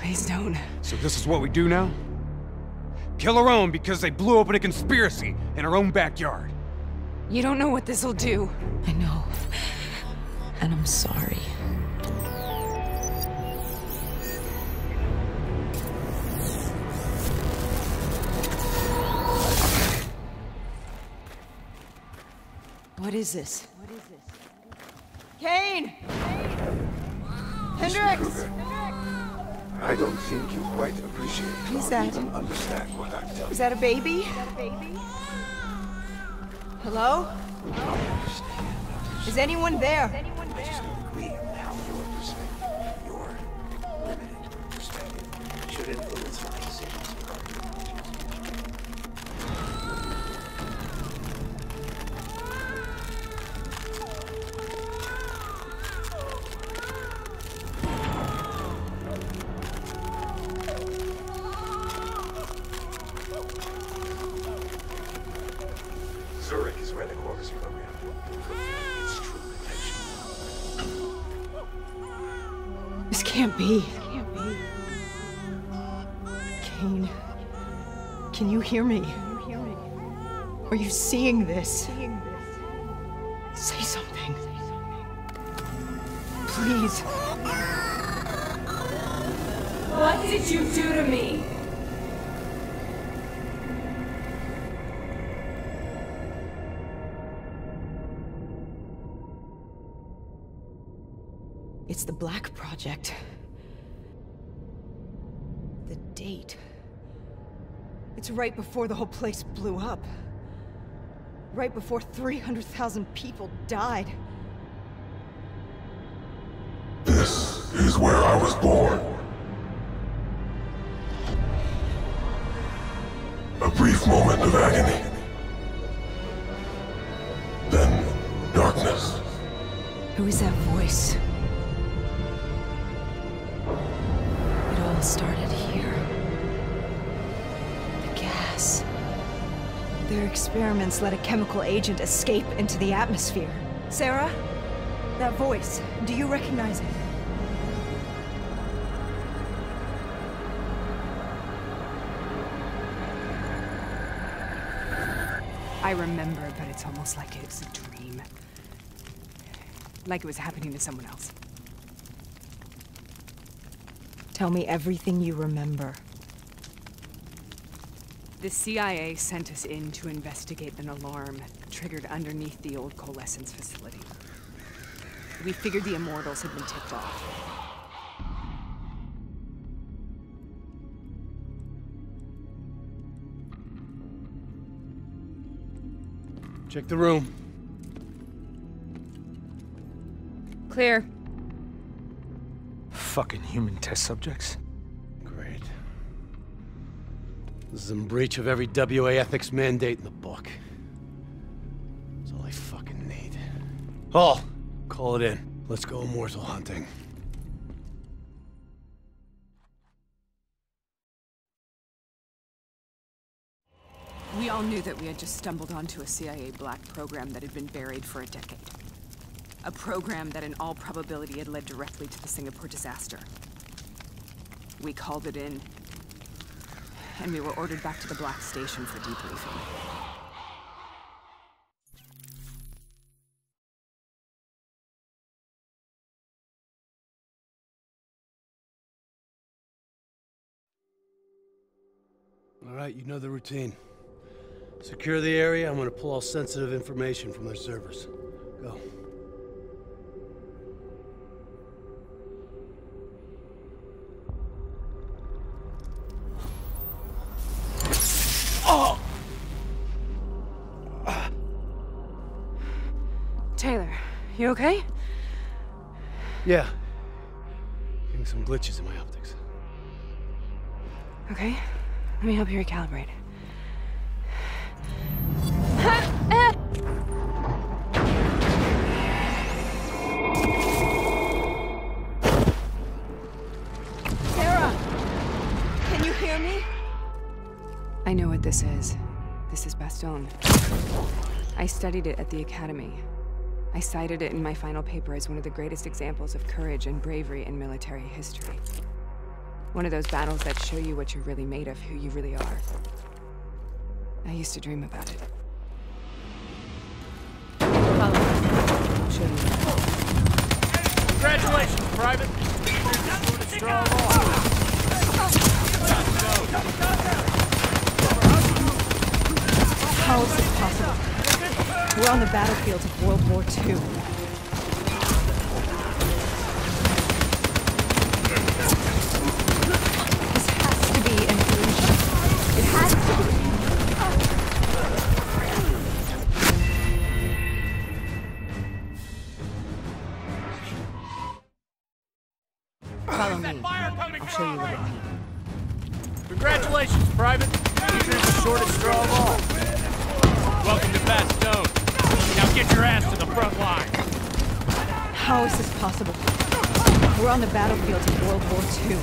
Please don't. So this is what we do now? Kill our own because they blew open a conspiracy in our own backyard. You don't know what this'll do. I know. And I'm sorry. What is this? Kane! Hendricks! I don't think you quite appreciate or Is that- even understand what I'm telling Is that a baby? Hello? Is anyone there? you. We have your perspective. Your limited perspective should influence our decisions regarding Zurich is where the core is programmed. Its true potential. This can't be. Kane, can you hear me? Are you seeing this? Say something. Please. What did you do to me? It's the Black Project. The date. It's right before the whole place blew up. Right before 300,000 people died. This is where I was born. A brief moment of agony. Then, darkness. Who is that voice? It all started here. The gas. Their experiments let a chemical agent escape into the atmosphere. Sarah? That voice, do you recognize it? I remember, but it's almost like it's a dream. Like it was happening to someone else. Tell me everything you remember. The CIA sent us in to investigate an alarm triggered underneath the old coalescence facility. We figured the Immortals had been tipped off. Check the room. Clear. Fucking human test subjects. Great. This is in breach of every WA ethics mandate in the book. That's all I fucking need. Hall, call it in. Let's go immortal hunting. We all knew that we had just stumbled onto a CIA black program that had been buried for a decade. A program that in all probability had led directly to the Singapore disaster. We called it in, and we were ordered back to the Black Station for debriefing. All right, you know the routine. Secure the area. I'm gonna pull all sensitive information from their servers. Go. Taylor, you okay? Yeah. Getting some glitches in my optics. Okay, let me help you recalibrate. Sarah! Can you hear me? I know what this is. This is Bastogne. I studied it at the Academy. I cited it in my final paper as one of the greatest examples of courage and bravery in military history. One of those battles that show you what you're really made of, who you really are. I used to dream about it. Follow me. I'll show you. Congratulations, Private! Strong arm. How is this possible? We're on the battlefields of World War II. This has to be an illusion. It has to be. Follow me. I'll show you what I mean. Congratulations, Private! You drew the shortest straw of all. Welcome to Bastogne. Now get your ass to the front line. How is this possible? We're on the battlefields of World War II.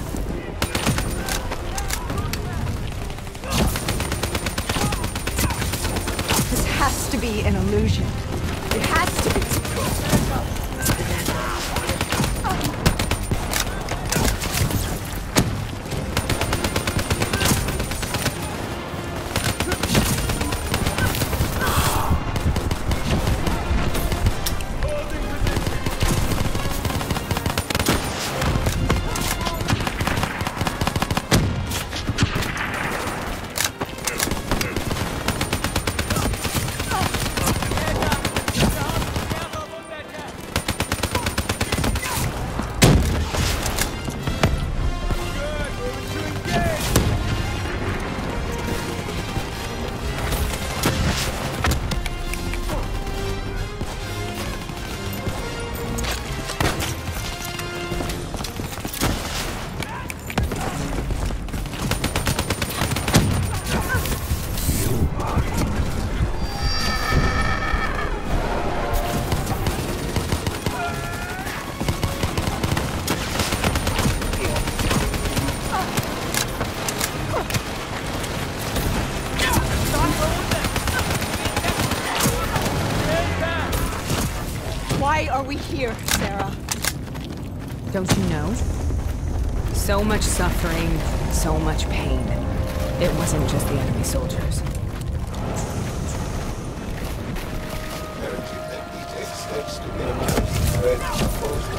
This has to be an illusion. It has to be. Why are we here, Sarah? Don't you know? So much suffering, so much pain. It wasn't just the enemy soldiers. Haven't you think we take steps to minimize the threat posed?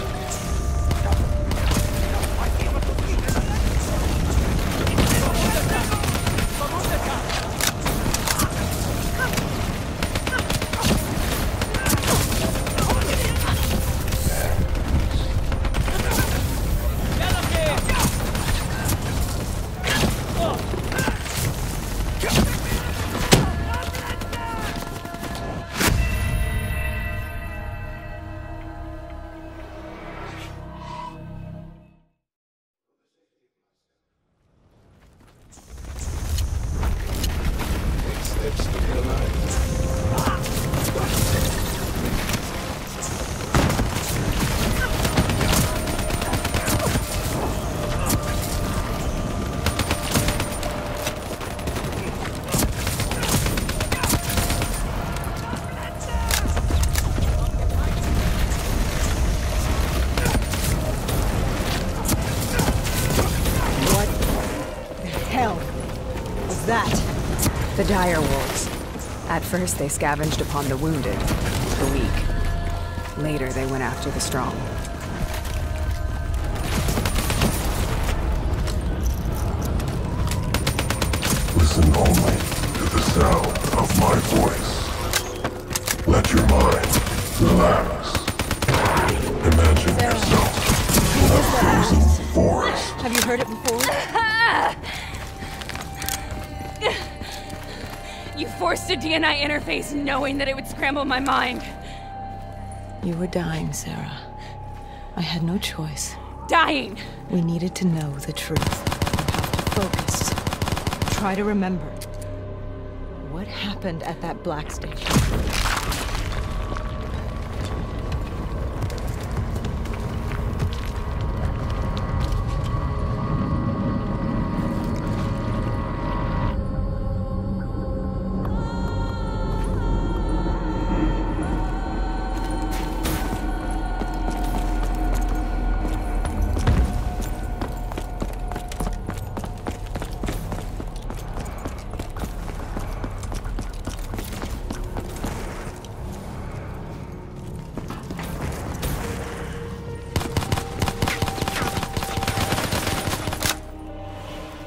The dire wolves. At first, they scavenged upon the wounded, the weak. Later, they went after the strong. Listen only to the sound of my voice. Let your mind relax. Imagine yourself in a frozen forest. Have you heard it before? You forced a DNI interface knowing that it would scramble my mind. You were dying, Sarah. I had no choice. Dying! We needed to know the truth. You have to focus. Try to remember. What happened at that black station?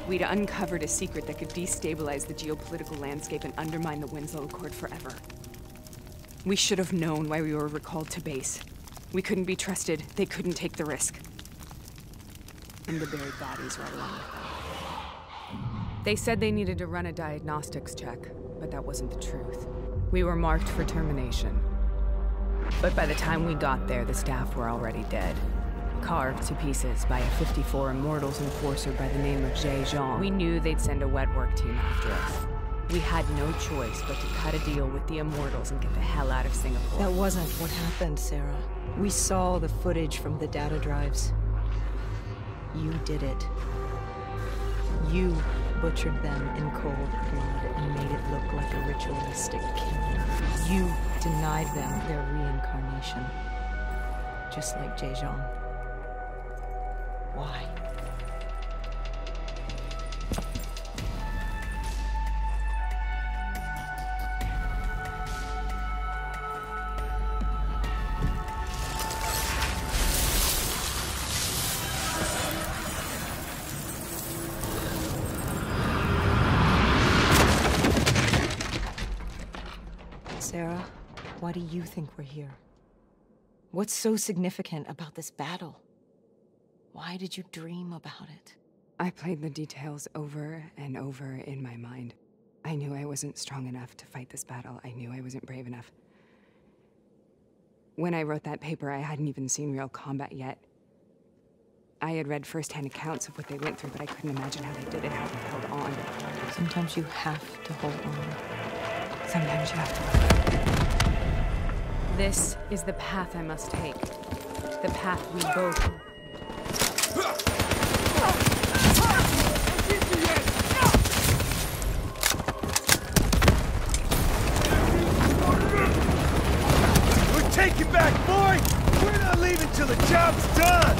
We'd uncovered a secret that could destabilize the geopolitical landscape and undermine the Winslow Accord forever. We should have known why we were recalled to base. We couldn't be trusted. They couldn't take the risk. And the buried bodies right along with them. They said they needed to run a diagnostics check, but that wasn't the truth. We were marked for termination. But by the time we got there, the staff were already dead. Carved to pieces by a 54 Immortals enforcer by the name of Jay Zhang. We knew they'd send a wet work team after us. We had no choice but to cut a deal with the Immortals and get the hell out of Singapore. That wasn't what happened, Sarah. We saw the footage from the data drives. You did it. You butchered them in cold blood and made it look like a ritualistic killing. You denied them their reincarnation. Just like Jay Zhang. Why? Sarah, why do you think we're here? What's so significant about this battle? Why did you dream about it? I played the details over and over in my mind. I knew I wasn't strong enough to fight this battle. I knew I wasn't brave enough. When I wrote that paper, I hadn't even seen real combat yet. I had read first-hand accounts of what they went through, but I couldn't imagine how they did it, how they held on. Sometimes you have to hold on. Sometimes you have to. This is the path I must take. The path we both... We'll take you back, boy! We're not leaving till the job's done!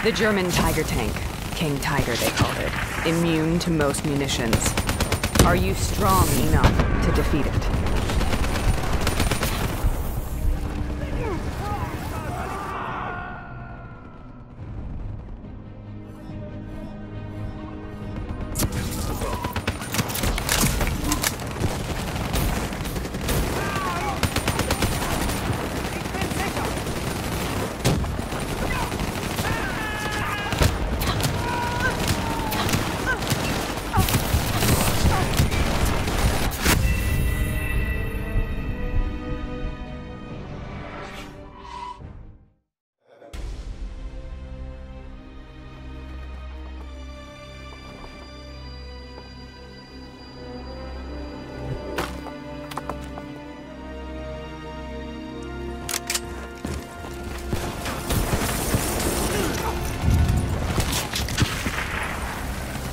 The German Tiger tank. King Tiger, they called it. Immune to most munitions. Are you strong enough to defeat it?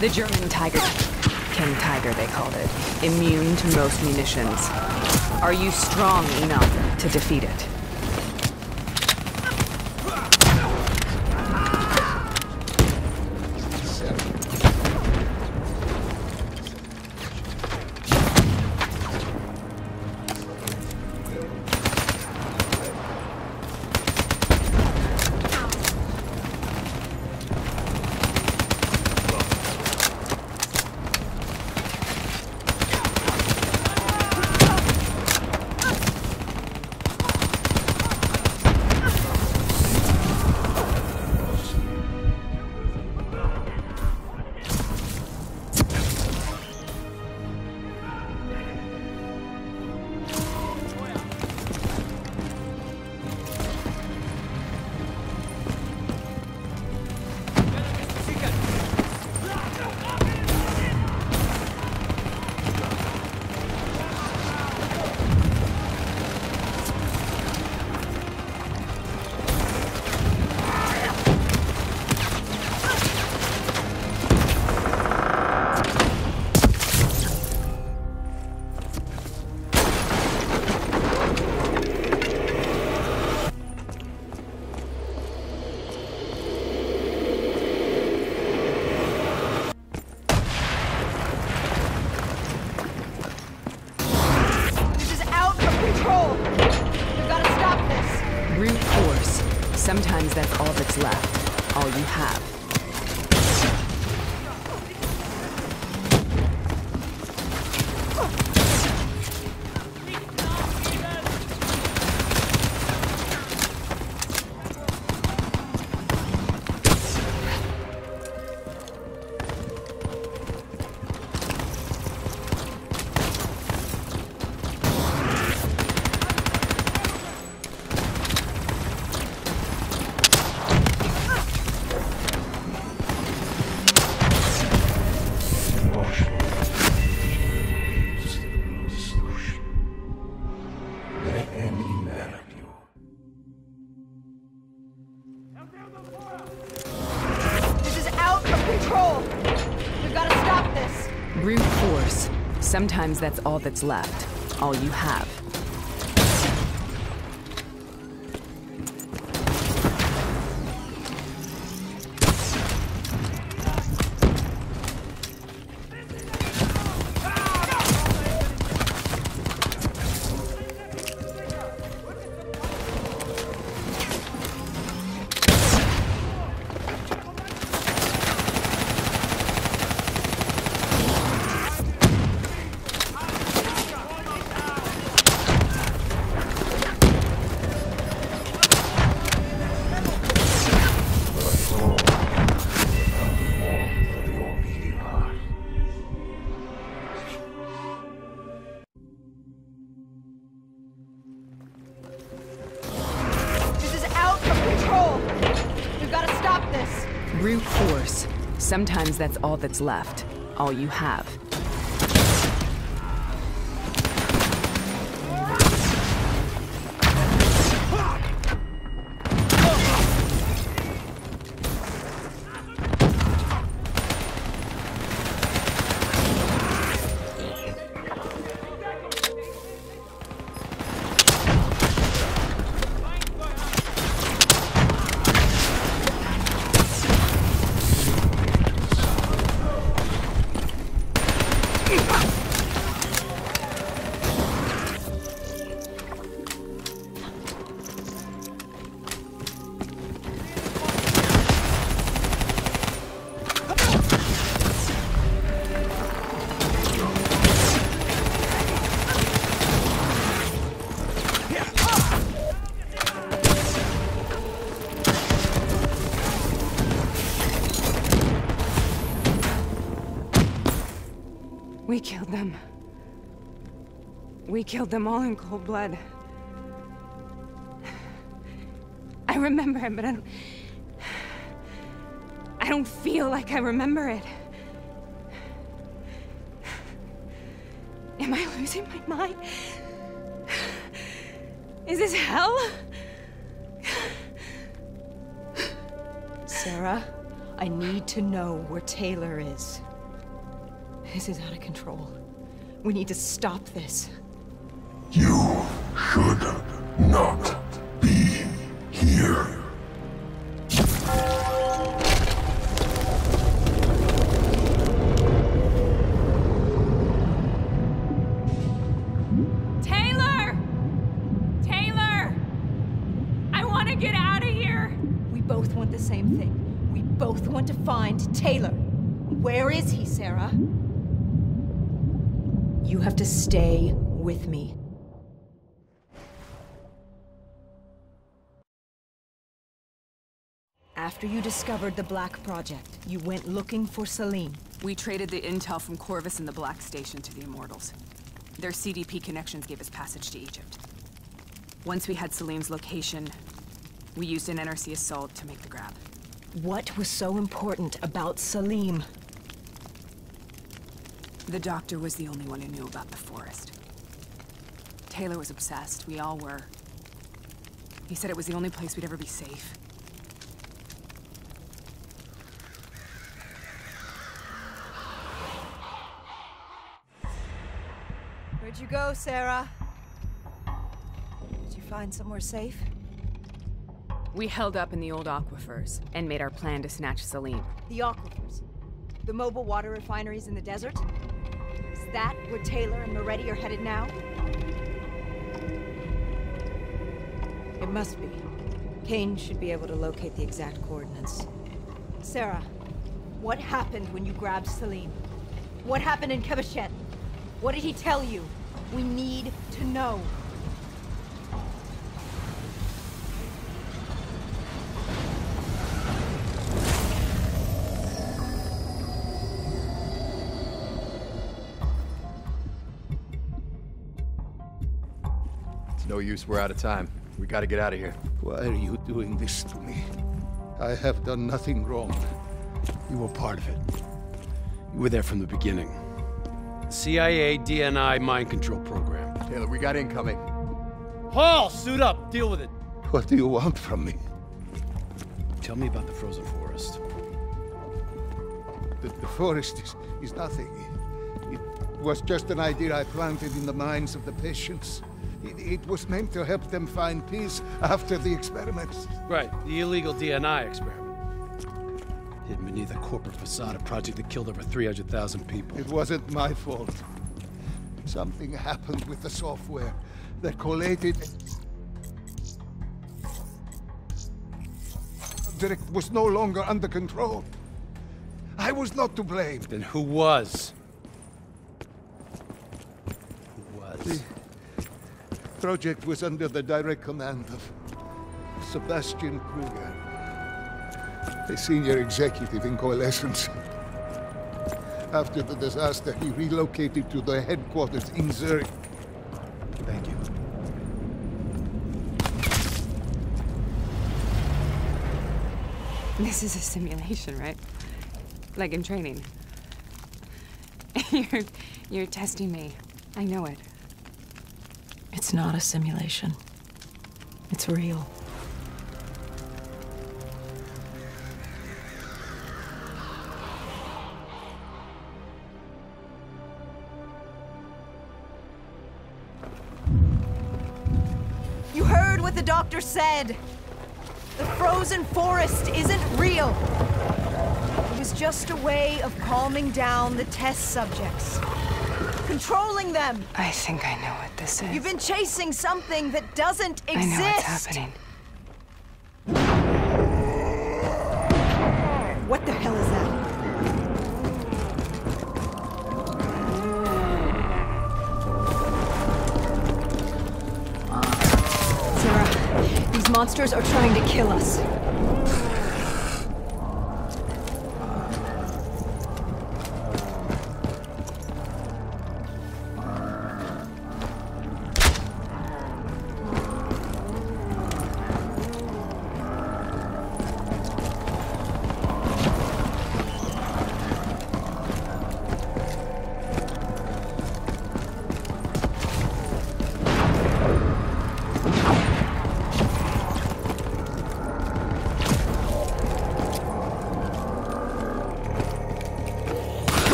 The German Tiger. King Tiger, they called it. Immune to most munitions. Are you strong enough to defeat it? Sometimes that's all that's left. All you have. This is out of control! We've got to stop this! Brute force. Sometimes that's all that's left. All you have. Brute force. Sometimes that's all that's left. All you have. We killed them. We killed them all in cold blood. I remember it, but I don't feel like I remember it. Am I losing my mind? Is this hell? Sarah, I need to know where Taylor is. This is out of control. We need to stop this. You should not be here. Taylor! Taylor! I want to get out of here! We both want the same thing. We both want to find Taylor. Where is he, Sarah? You have to stay with me. After you discovered the Black Project, you went looking for Salim. We traded the intel from Corvus and the Black Station to the Immortals. Their CDP connections gave us passage to Egypt. Once we had Salim's location, we used an NRC assault to make the grab. What was so important about Salim? The doctor was the only one who knew about the forest. Taylor was obsessed. We all were. He said it was the only place we'd ever be safe. Where'd you go, Sarah? Did you find somewhere safe? We held up in the old aquifers and made our plan to snatch Salim. The aquifers? The mobile water refineries in the desert? Is that where Taylor and Moretti are headed now? It must be. Kane should be able to locate the exact coordinates. Sarah, what happened when you grabbed Salim? What happened in Kebashet? What did he tell you? We need to know. It's no use, we're out of time. We gotta get out of here. Why are you doing this to me? I have done nothing wrong. You were part of it. You were there from the beginning. CIA DNI mind control program. Taylor, we got incoming. Paul, suit up. Deal with it. What do you want from me? Tell me about the frozen forest. The forest is nothing. It was just an idea I planted in the minds of the patients. It was meant to help them find peace after the experiments. Right, the illegal DNI experiment. Hidden beneath a corporate facade, a project that killed over 300,000 people. It wasn't my fault. Something happened with the software that collated... Derek was no longer under control. I was not to blame. Then who was? Who was? The project was under the direct command of Sebastian Kruger, a senior executive in Coalescence. After the disaster, he relocated to the headquarters in Zurich. Thank you. This is a simulation, right? Like in training. You're testing me. I know it. It's not a simulation. It's real. You heard what the doctor said! The frozen forest isn't real! It was just a way of calming down the test subjects. Controlling them! I think I know what this is. You've been chasing something that doesn't exist! I know what's happening. What the hell is that? Sarah, these monsters are trying to kill us.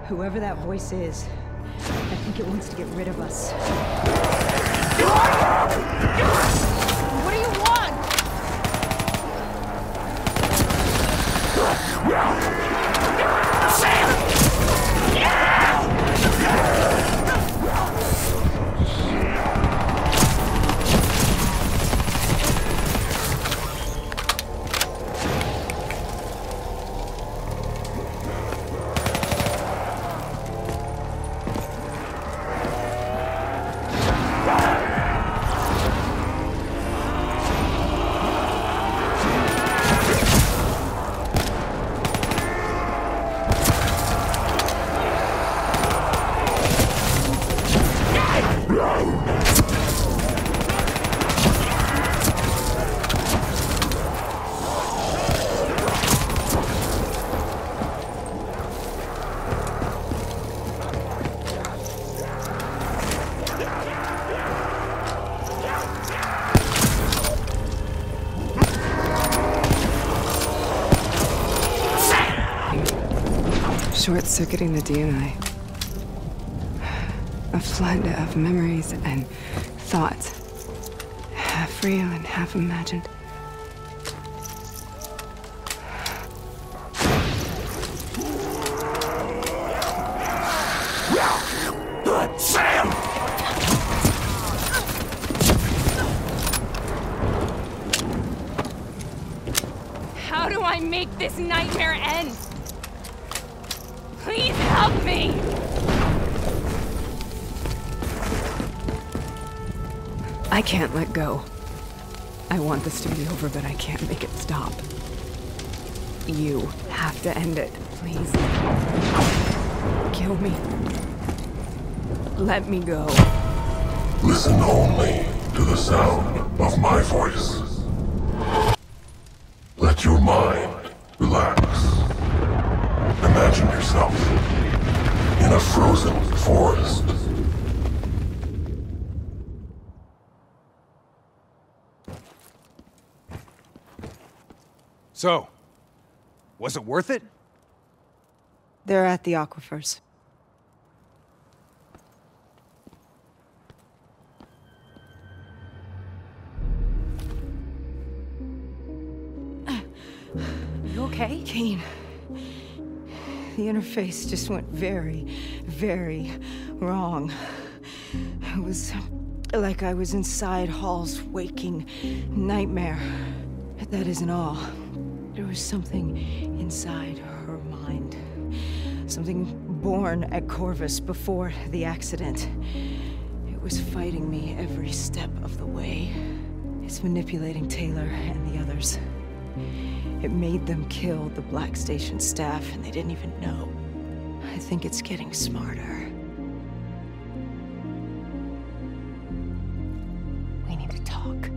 Whoever that voice is, I think it wants to get rid of us. What do you want? Short-circuiting the DNA. A flood of memories and thoughts. Half real and half imagined. Sam! How do I make this nightmare end? Please help me! I can't let go. I want this to be over, but I can't make it stop. You have to end it, please. Kill me. Let me go. Listen only to the sound of my voice. Let your mind relax. Imagine yourself in a frozen forest. So, was it worth it? They're at the aquifers. You okay? Kane. The interface just went very, very wrong. It was like I was inside Hall's waking nightmare. That isn't all. There was something inside her mind. Something born at Corvus before the accident. It was fighting me every step of the way. It's manipulating Taylor and the others. It made them kill the Black Station staff, and they didn't even know. I think it's getting smarter. We need to talk.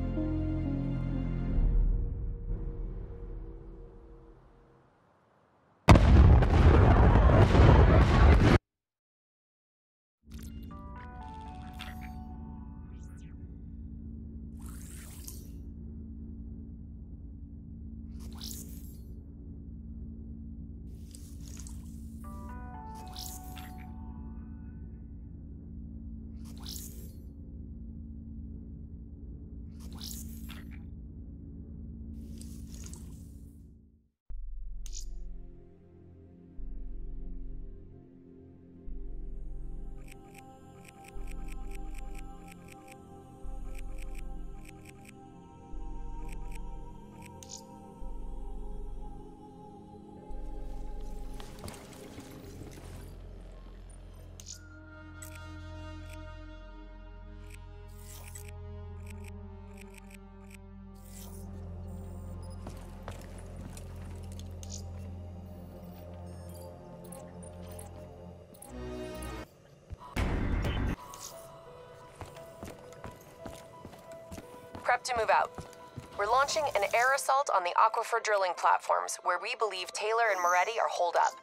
Prep to move out. We're launching an air assault on the aquifer drilling platforms, where we believe Taylor and Moretti are holed up.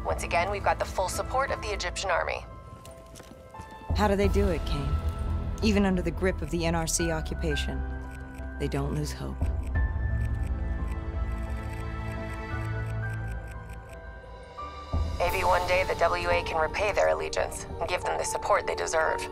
Once again, we've got the full support of the Egyptian army. How do they do it, Kane? Even under the grip of the NRC occupation, they don't lose hope. Maybe one day the WA can repay their allegiance and give them the support they deserve.